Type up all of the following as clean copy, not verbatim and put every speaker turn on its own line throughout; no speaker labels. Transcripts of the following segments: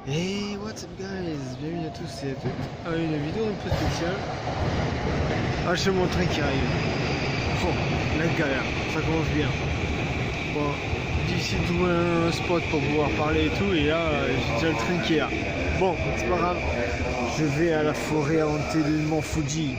Hey, what's up guys, bienvenue à tous et à toutes à une vidéo un peu spéciale. Ah, j'ai mon train qui arrive. Oh, la galère, ça commence bien. Bon, d'ici de trouver un spot pour pouvoir parler et tout, et là, j'ai déjà le train qui est là. Bon, c'est pas grave, je vais à la forêt hantée de Mont Fuji.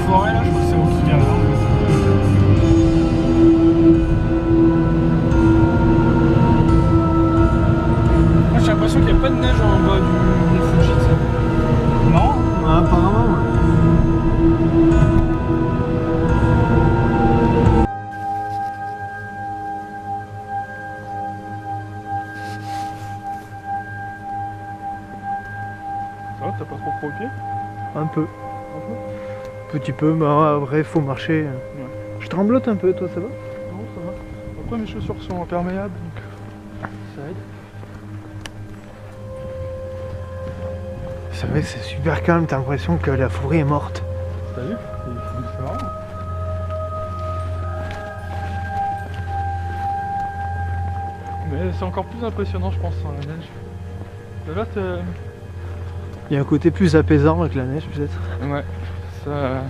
Forêt là, je crois que c'est au qui vient là. Moi j'ai l'impression qu'il n'y a pas de neige en bas du Mont Fuji, tu sais. Non?
Ah, apparemment, ouais.
Ça va, t'as pas trop croqué?
Un peu. Petit peu, mais après, faut marcher.
Ouais.
Je tremblote un peu, toi, ça va?
Non, ça va. Après mes chaussures sont imperméables, donc ça aide.
C'est vrai que c'est super calme, t'as l'impression que la forêt est morte.
T'as vu? C'est différent. Mais c'est encore plus impressionnant, je pense, sans la neige. Et là,
Il y a un côté plus apaisant avec la neige, peut-être.
ouais, ça.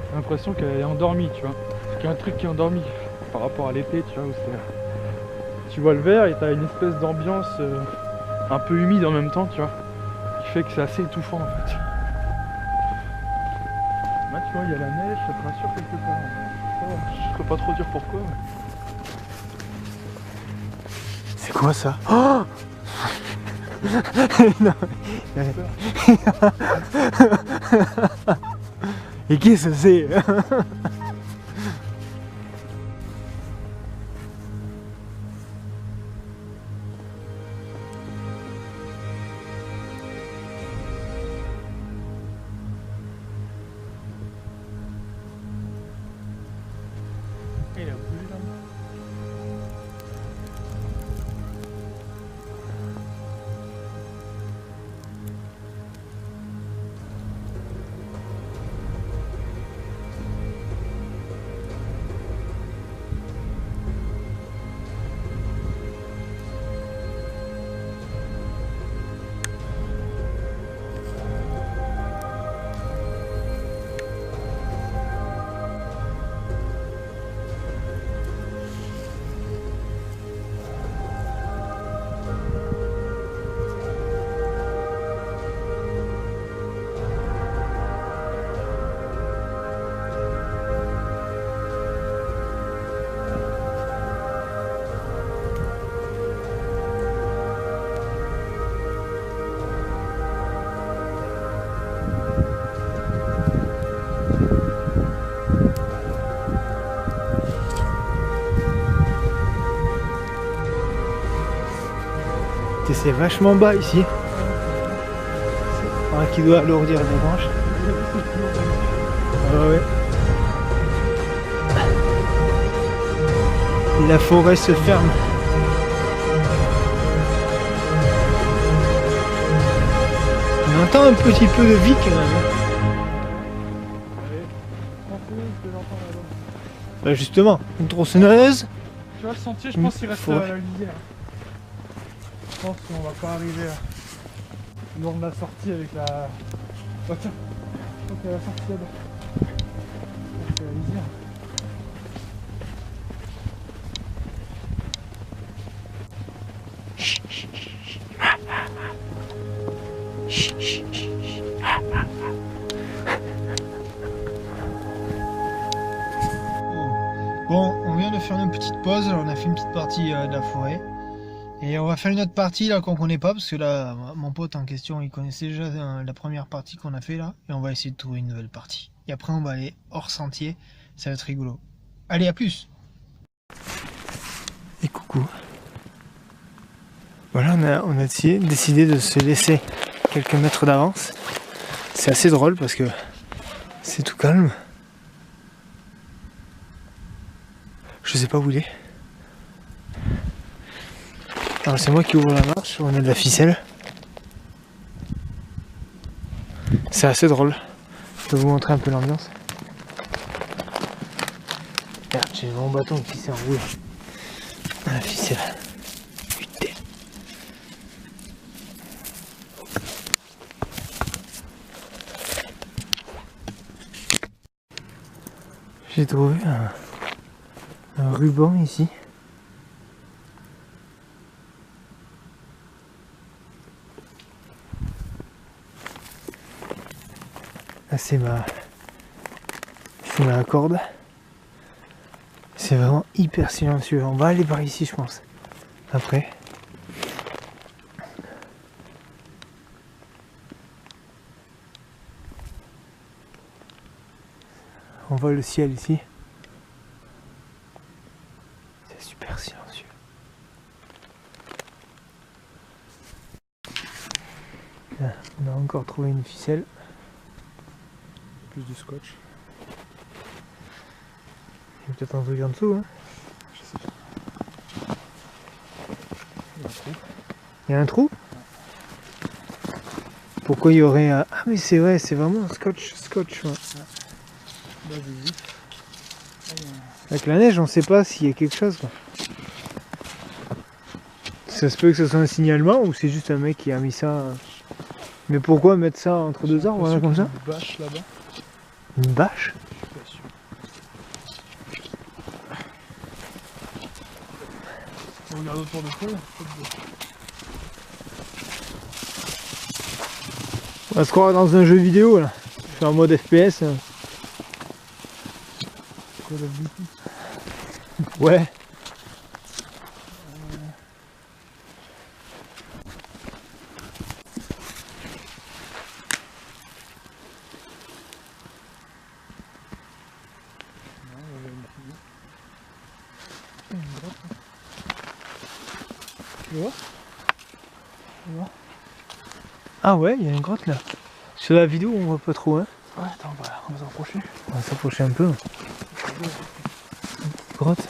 J'ai l'impression qu'elle est endormie, tu vois. C'est qu'il y a un truc qui est endormi par rapport à l'été, tu vois, où tu vois le vert et t'as une espèce d'ambiance un peu humide en même temps, tu vois, qui fait que c'est assez étouffant en fait. Là, tu vois, il y a la neige, ça te rassure quelque part. Oh, je ne peux pas trop dire pourquoi. Mais...
C'est quoi ça? Oh non. Et qu'est-ce que c'est?
Il a voulu là.
C'est vachement bas ici. Ah, qui doit alourdir les branches. Ah ouais. La forêt se ferme. On entend un petit peu de vie quand même. Bah justement, une tronçonneuse.
Tu vois le sentier, je pense qu'il reste à
Forêt.
la lisière. Je pense qu'on va pas arriver lors de la sortie avec la... Oh tiens, je crois qu'il y a la sortie là-bas. C'est la lisière.
Bon, on vient de faire une petite pause, alors on a fait une petite partie de la forêt. Et Et on va faire une autre partie là qu'on connaît pas, parce que là, mon pote en question, il connaissait déjà la première partie qu'on a fait là, et on va essayer de trouver une nouvelle partie. Et après, on va aller hors sentier, ça va être rigolo. Allez, à plus! Et coucou. Voilà, on a décidé de se laisser quelques mètres d'avance. C'est assez drôle parce que c'est tout calme. Je sais pas où il est. Alors c'est moi qui ouvre la marche, on a de la ficelle. C'est assez drôle. Je vais vous montrer un peu l'ambiance. Merde, j'ai mon bâton qui s'est enroulé dans la ficelle. Putain. J'ai trouvé un ruban ici. Là c'est ma corde. C'est vraiment hyper silencieux. On va aller par ici je pense. Après. On voit le ciel ici. C'est super silencieux. Là, on a encore trouvé une ficelle.
Plus du scotch.
Il y a peut-être un truc en dessous. Hein.
Je sais pas. Il y a un trou.
Il y a un trou? Pourquoi il y aurait un... Ah mais c'est vrai, c'est vraiment un scotch. Ouais.
Là, vas-y.
Avec la neige, on sait pas s'il y a quelque chose. Quoi. Ça se peut que ce soit un signalement ou c'est juste un mec qui a mis ça. Mais pourquoi mettre ça entre deux arbres voilà, comme ça?
Une bâche là-bas.
Une bâche?
Je suis pas sûr. On regarde autour de toi.
On va se croire dans un jeu vidéo là. Je suis en mode FPS.
Call of Duty.
Ouais.
Tu vois?
Ah ouais, il y a une grotte là. Sur la vidéo, on voit pas trop. Hein.
Ouais, attends, on va s'approcher.
On va s'approcher un peu. Grotte.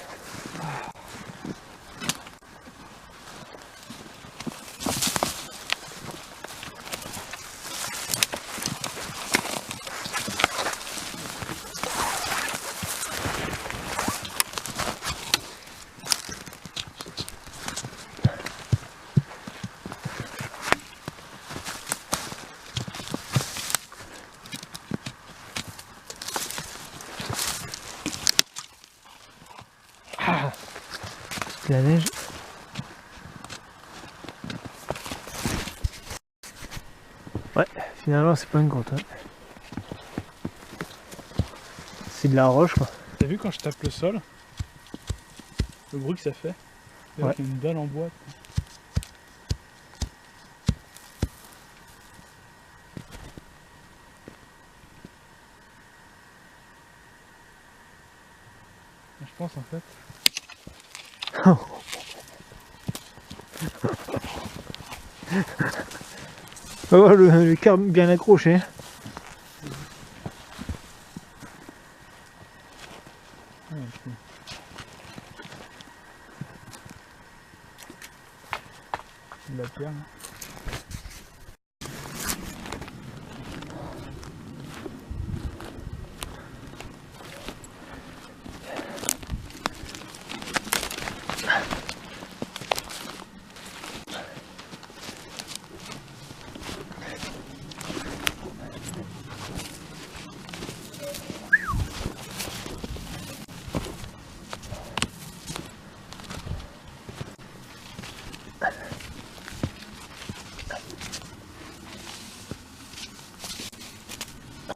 La neige. Ouais, finalement c'est pas une grotte. Hein. C'est de la roche quoi.
T'as vu quand je tape le sol? Le bruit que ça fait? Avec une dalle en bois. Je pense en fait.
Oh, le car bien accroché. Hein.
La pierre.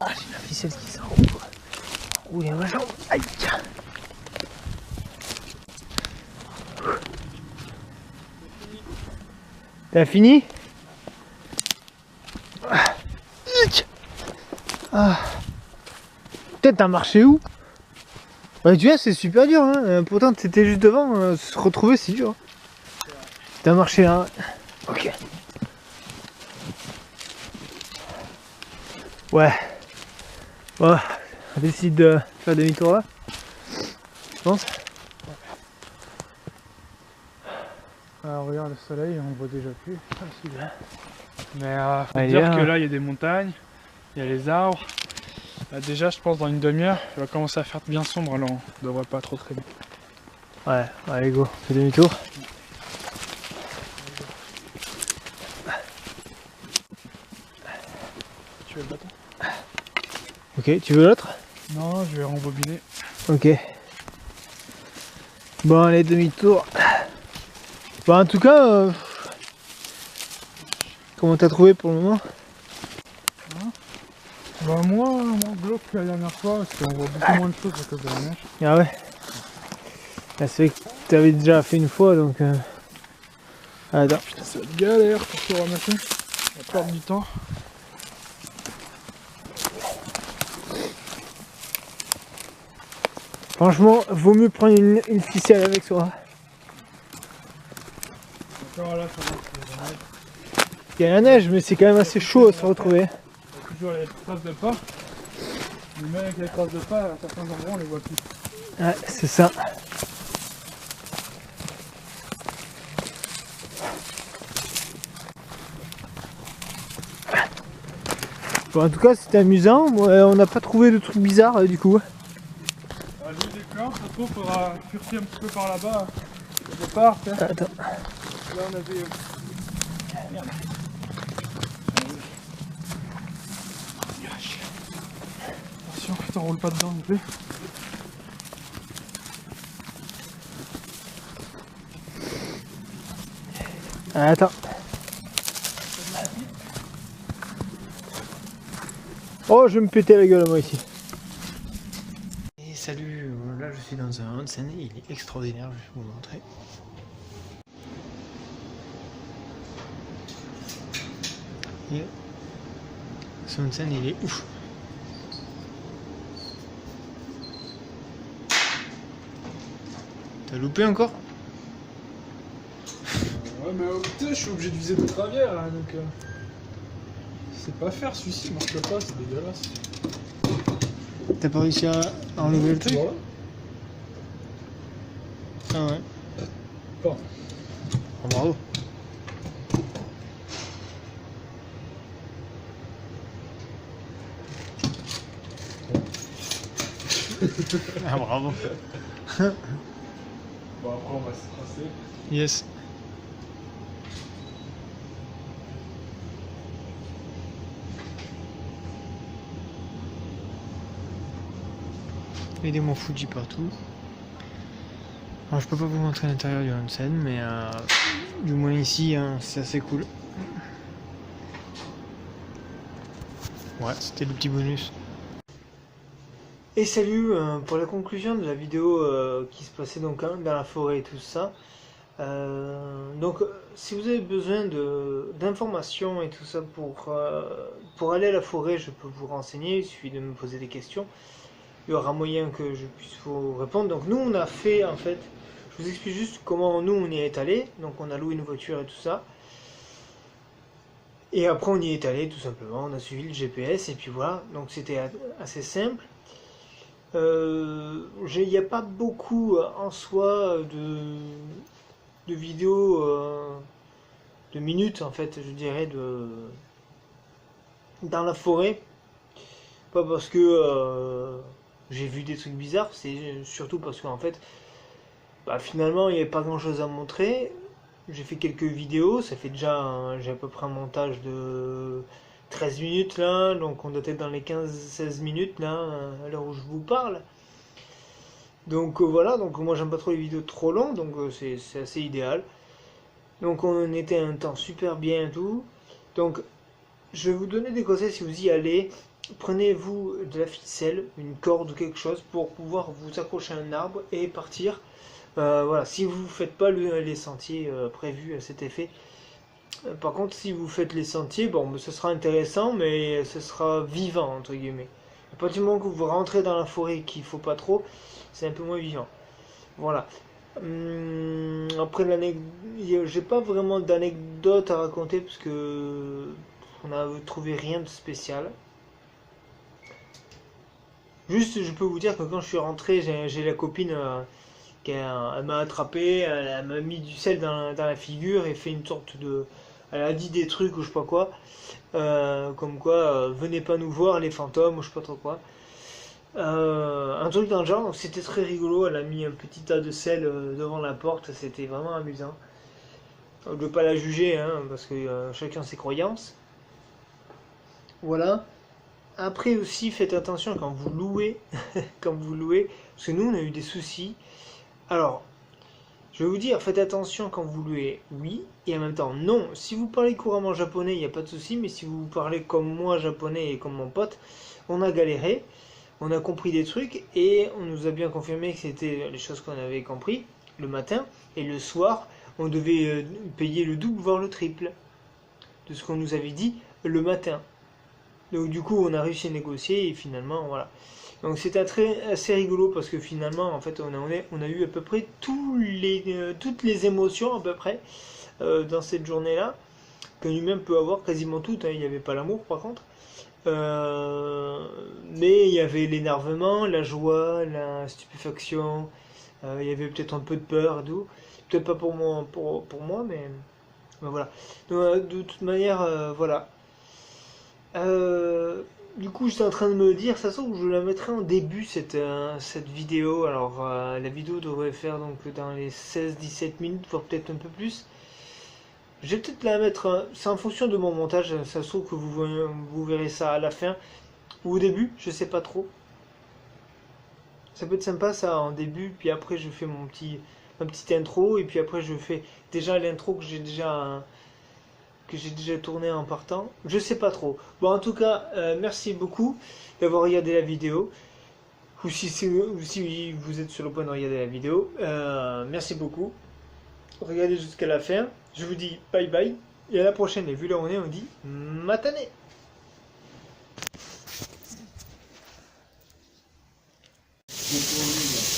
Ah, j'ai la ficelle qui s'enroule. Enroulée à ma jambe. Aïe. T'as fini? Peut-être t'as marché où? Ouais, tu vois, c'est super dur, hein. Pourtant t'étais juste devant, se retrouver c'est dur. T'as marché là. Ok. Ouais. Bon, on décide de faire demi-tour là. Je pense.
Alors regarde le soleil, on le voit déjà plus. Ah, si, là. Mais faut
Ouais,
dire
là,
que là il y a des montagnes, il y a les arbres. Là, déjà je pense dans une demi-heure, il va commencer à faire bien sombre, alors on devrait pas trop traîner.
Ouais, allez go, fais demi-tour.
Tu veux le bâton?
Ok, tu veux l'autre?
Non, je vais rembobiner.
Ok. Bon, allez, demi-tour. Bon, en tout cas, comment t'as trouvé pour le moment?
Bah moins glauque que la dernière fois, parce qu'on voit beaucoup moins de choses à cause de la neige.
Ah ouais? Ah, c'est vrai que t'avais déjà fait une fois, donc... Attends.
Putain, ça va être galère pour se ramasser. On va perdre du temps.
Franchement, vaut mieux prendre une ficelle avec soi.
Encore là, ça va, c'est la neige.
Il y a la neige, mais c'est quand même assez chaud à se retrouver.
Il y a toujours les traces de pas. Mais même avec les traces de pas, à certains endroits, on les voit plus.
Ouais, c'est ça. Bon, en tout cas, c'était amusant. Moi, on n'a pas trouvé de trucs bizarres du coup.
J'ai eu des plans, ça se trouve, il faudra furter un petit peu par là-bas. Au départ, tiens.
Attends.
Là, on avait. Merde. Attention, que t'enroules pas dedans non plus.
Attends. Oh, je vais me péter la gueule moi ici. Et salut, là je suis dans un onsen, il est extraordinaire, je vais vous montrer. Et ce onsen il est ouf. T'as loupé encore?
Ouais, mais putain, je suis obligé de viser de travers là, donc. C'est pas faire celui-ci, il marche pas, c'est dégueulasse.
T'as pas réussi à enlever le truc?
Voilà.
Ah ouais.
Bon.
Oh, bravo. Ah bravo.
Bon, après on va se tracer.
Yes. Il y a des Mont Fuji partout. Alors je peux pas vous montrer l'intérieur du onsen, mais du moins ici, hein, c'est assez cool. Ouais, c'était le petit bonus. Et salut, pour la conclusion de la vidéo qui se passait donc dans la forêt et tout ça. Si vous avez besoin d'informations et tout ça pour aller à la forêt, je peux vous renseigner, il suffit de me poser des questions. Il y aura moyen que je puisse vous répondre. Donc nous on a fait en fait, je vous explique juste comment nous on y est allé. Donc on a loué une voiture et tout ça. Et après on y est allé tout simplement, on a suivi le GPS et puis voilà. Donc c'était assez simple. Il n'y a pas beaucoup en soi de vidéos de minutes en fait, je dirais, dans la forêt. Pas parce que j'ai vu des trucs bizarres, c'est surtout parce qu'en fait, finalement, il n'y avait pas grand chose à montrer. J'ai fait quelques vidéos, ça fait déjà, j'ai à peu près un montage de 13 minutes là, donc on doit être dans les 15-16 minutes là, à l'heure où je vous parle. Donc voilà, donc moi j'aime pas trop les vidéos trop longues, donc c'est assez idéal. Donc on était un temps super bien et tout. Donc je vais vous donner des conseils si vous y allez. Prenez-vous de la ficelle, une corde ou quelque chose pour pouvoir vous accrocher à un arbre et partir. Voilà, si vous ne faites pas les sentiers prévus à cet effet, Par contre, si vous faites les sentiers, bon, ce sera intéressant, mais ce sera vivant, entre guillemets. À partir du moment que vous rentrez dans la forêt, qu'il faut pas trop, c'est un peu moins vivant. Voilà. Après, j'ai pas vraiment d'anecdote à raconter, parce que on a trouvé rien de spécial. Juste, je peux vous dire que quand je suis rentré, j'ai la copine elle m'a attrapé, elle m'a mis du sel dans la figure et fait une sorte de. Elle a dit des trucs ou je sais pas quoi, comme quoi venez pas nous voir les fantômes ou je sais pas trop quoi. Un truc dans le genre, donc c'était très rigolo. Elle a mis un petit tas de sel devant la porte, c'était vraiment amusant. Je ne veux pas la juger, hein, parce que chacun ses croyances. Voilà. Après aussi, faites attention quand vous louez, parce que nous on a eu des soucis. Alors, je vais vous dire, faites attention quand vous louez, oui, et en même temps, non. Si vous parlez couramment japonais, il n'y a pas de souci, mais si vous parlez comme moi japonais et comme mon pote, on a galéré, on a compris des trucs, et on nous a bien confirmé que c'était les choses qu'on avait compris le matin, et le soir, on devait payer le double, voire le triple de ce qu'on nous avait dit le matin. Donc du coup, on a réussi à négocier, et finalement, voilà. Donc c'était assez rigolo parce que finalement, en fait, on a eu à peu près toutes les émotions à peu près dans cette journée-là qu'un humain peut avoir, quasiment toutes. Hein. Il n'y avait pas l'amour par contre, mais il y avait l'énervement, la joie, la stupéfaction. Il y avait peut-être un peu de peur et tout. Peut-être pas pour moi, mais voilà. Donc, de toute manière, voilà. Du coup, j'étais en train de me dire, ça se trouve, je la mettrai en début cette vidéo. Alors, la vidéo devrait faire donc dans les 16-17 minutes, voire peut-être un peu plus. Je vais peut-être la mettre, c'est en fonction de mon montage. Ça se trouve que vous verrez ça à la fin ou au début, je sais pas trop. Ça peut être sympa ça en début, puis après je fais ma petite intro, et puis après je fais déjà l'intro que j'ai déjà tourné en partant. Je sais pas trop. Bon, en tout cas, merci beaucoup d'avoir regardé la vidéo. Ou si vous êtes sur le point de regarder la vidéo, merci beaucoup. Regardez jusqu'à la fin. Je vous dis bye bye. Et à la prochaine. Et vu là où on dit matane.
Contrôle.